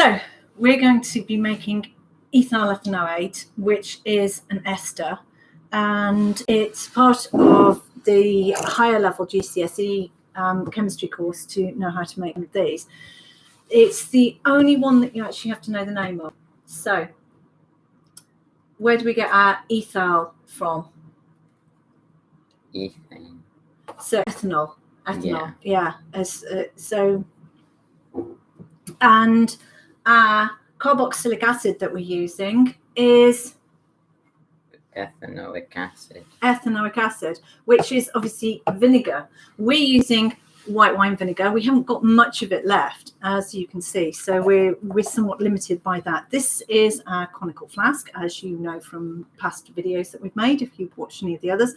So we're going to be making ethyl ethanoate, which is an ester, and it's part of the higher level GCSE chemistry course to know how to make these. It's the only one that you actually have to know the name of. So where do we get our ethyl from? Ethane. So ethanol, yeah. And our carboxylic acid that we're using is Ethanoic acid. Ethanoic acid, which is obviously vinegar. We're using white wine vinegar. We haven't got much of it left, as you can see, so we're somewhat limited by that. This is our conical flask, as you know from past videos that we've made. If you've watched any of the others,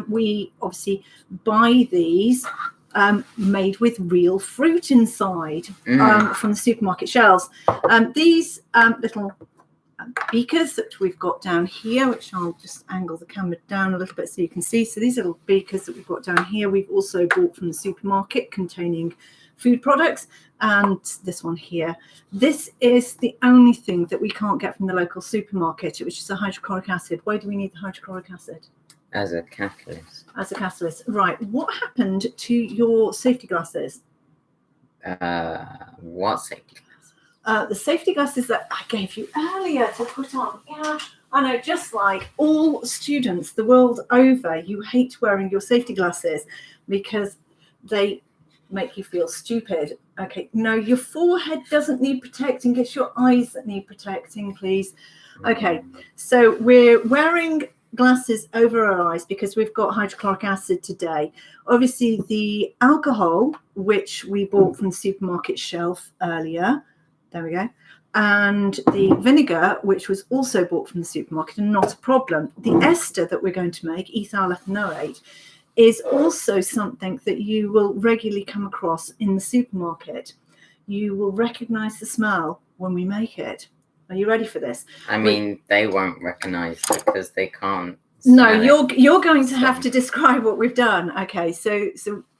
we obviously buy these made with real fruit inside from the supermarket shelves. These little beakers that we've got down here, which I'll just angle the camera down a little bit so you can see. So these little beakers that we've got down here, we've also bought from the supermarket, containing food products. And this one here, this is the only thing that we can't get from the local supermarket, which is a hydrochloric acid. Why do we need the hydrochloric acid? As a catalyst. As a catalyst, right. What happened to your safety glasses? What safety glasses? The safety glasses that I gave you earlier to put on. Yeah, I know, just like all students the world over, you hate wearing your safety glasses because they make you feel stupid. Okay, no, your forehead doesn't need protecting. It's your eyes that need protecting, please. Okay, so we're wearing glasses over our eyes because we've got hydrochloric acid today. Obviously, the alcohol, which we bought from the supermarket shelf earlier, there we go, and the vinegar, which was also bought from the supermarket and not a problem. The ester that we're going to make, ethyl ethanoate, is also something that you will regularly come across in the supermarket. You will recognize the smell when we make it. Are you ready for this? I mean, they won't recognize it because they can't. No, you're going to have to describe what we've done. Okay, so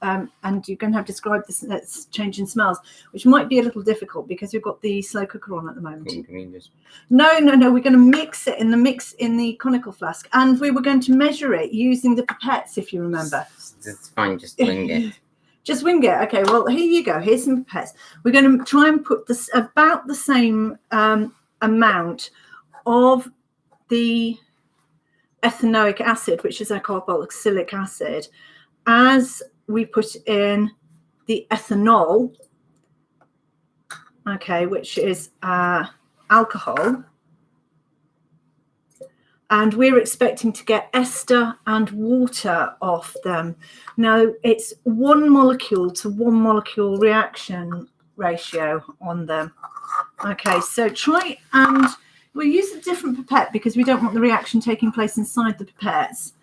and you're going to have to describe this change in smells, which might be a little difficult because we've got the slow cooker on at the moment. No, we're going to mix it in the conical flask, and we were going to measure it using the pipettes, if you remember. It's fine, just wing it. Just wing it. Okay, well, here you go. Here's some pipettes. We're going to try and put this about the same amount of the ethanoic acid, which is our carboxylic acid, as we put in the ethanol, okay, which is alcohol, and we're expecting to get ester and water off them. Now, it's 1 molecule to 1 molecule reaction ratio on them. Okay, so try and we'll use a different pipette because we don't want the reaction taking place inside the pipettes,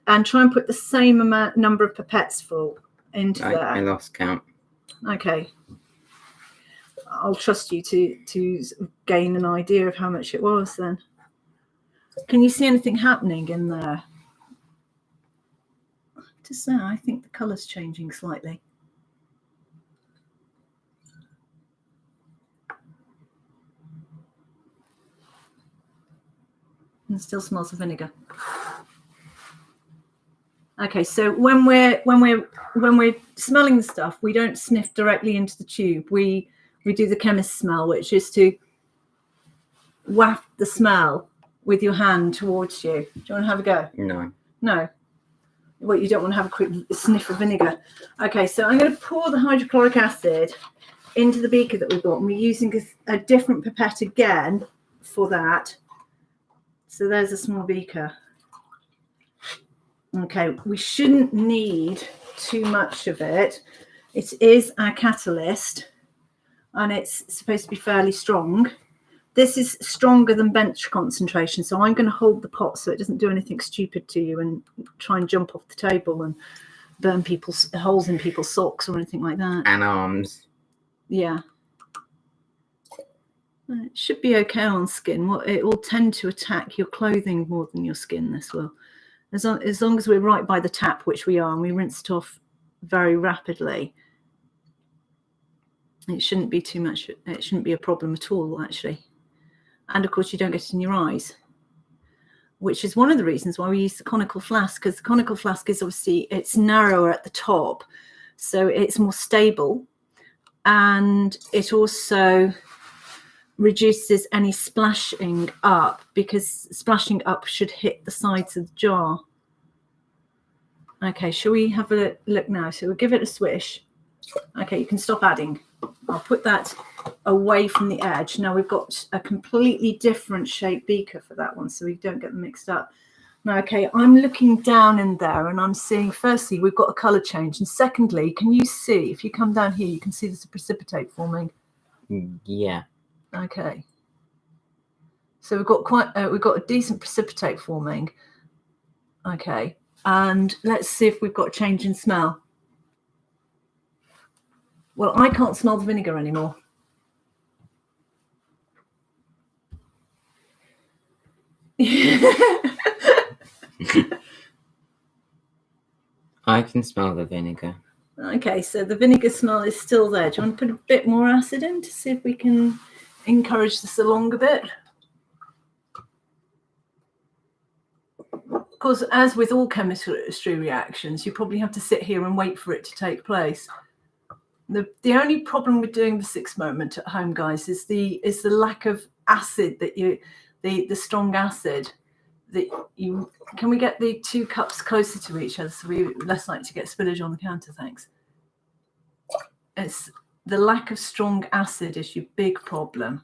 and try and put the same number of pipettes full into there. I lost count. Okay, I'll trust you to gain an idea of how much it was then. Can you see anything happening in there? To say, I think the colour's changing slightly. And still smells of vinegar. Okay, so when we're smelling the stuff, we don't sniff directly into the tube. We do the chemist smell, which is to waft the smell with your hand towards you. Do you want to have a go? No. Well, you don't want to have a quick sniff of vinegar. Okay, so I'm going to pour the hydrochloric acid into the beaker that we've got, and we're using a different pipette again for that. So there's a small beaker. Okay, we shouldn't need too much of it. It is our catalyst, and it's supposed to be fairly strong. This is stronger than bench concentration, so I'm going to hold the pot so it doesn't do anything stupid to you and try and jump off the table and burn holes in people's socks or anything like that. And arms. Yeah. It should be okay on skin. Well, it will tend to attack your clothing more than your skin, this will. As long as we're right by the tap, which we are, and we rinse it off very rapidly. It shouldn't be too much. It shouldn't be a problem at all, actually. And of course, you don't get it in your eyes, which is one of the reasons why we use the conical flask, because the conical flask is obviously, it's narrower at the top, so it's more stable, and it also reduces any splashing up, because splashing up should hit the sides of the jar. Okay, shall we have a look now? So we'll give it a swish. Okay, you can stop adding. I'll put that away from the edge. Now we've got a completely different shaped beaker for that one, so we don't get them mixed up. Now, okay, I'm looking down in there and I'm seeing, firstly, we've got a colour change. And secondly, can you see, if you come down here, you can see there's a precipitate forming. Yeah. Okay. So we've got a decent precipitate forming. Okay. And let's see if we've got a change in smell. Well, I can't smell the vinegar anymore. I can smell the vinegar. Okay, so the vinegar smell is still there. Do you want to put a bit more acid in to see if we can encourage this along a bit? Because as with all chemistry reactions, you probably have to sit here and wait for it to take place. The only problem with doing this experiment at home, guys, is the lack of acid that the strong acid that you. Can we get the 2 cups closer to each other so we're less likely to get spillage on the counter? Thanks. It's the lack of strong acid is your big problem,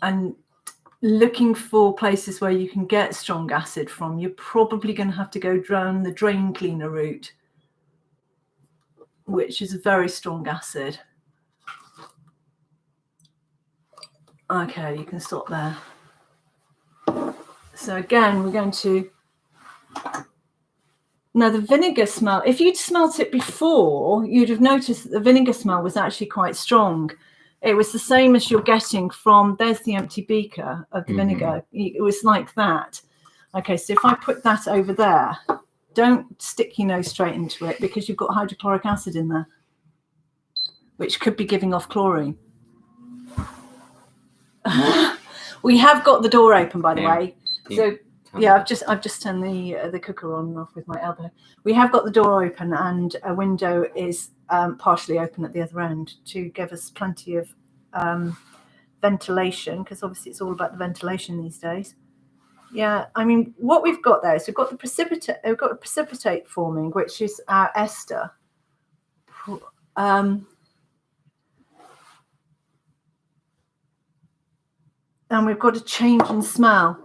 and looking for places where you can get strong acid from, you're probably going to have to go down the drain cleaner route, which is a very strong acid. Okay, you can stop there. So again, we're going to, now the vinegar smell, if you'd smelt it before, you'd have noticed that the vinegar smell was actually quite strong. It was the same as you're getting from, there's the empty beaker of the vinegar. It was like that. Okay, so if I put that over there, don't stick your nose straight into it, because you've got hydrochloric acid in there, which could be giving off chlorine. We have got the door open, by the way. So yeah, I've just turned the cooker on and off with my elbow. We have got the door open, and a window is partially open at the other end to give us plenty of ventilation, because obviously it's all about the ventilation these days. Yeah, I mean, what we've got there is we've got the precipitate. We've got a precipitate forming, which is our ester. And we've got a change in smell.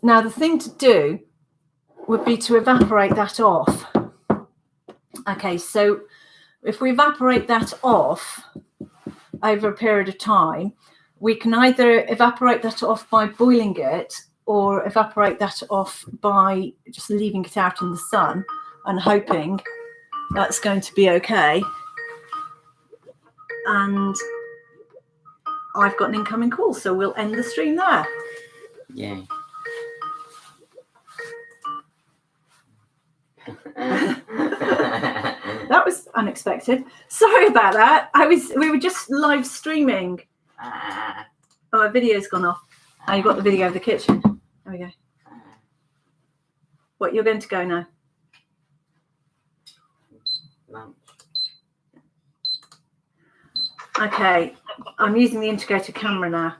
Now, the thing to do would be to evaporate that off. Okay, so if we evaporate that off over a period of time, we can either evaporate that off by boiling it, or evaporate that off by just leaving it out in the sun and hoping that's going to be okay. And I've got an incoming call, so we'll end the stream there. Yay. That was unexpected. Sorry about that. We were just live streaming. Oh, our video's gone off. Oh, you got the video of the kitchen. There we go. What, you're going to go now? Lunch. Okay, I'm using the integrated camera now.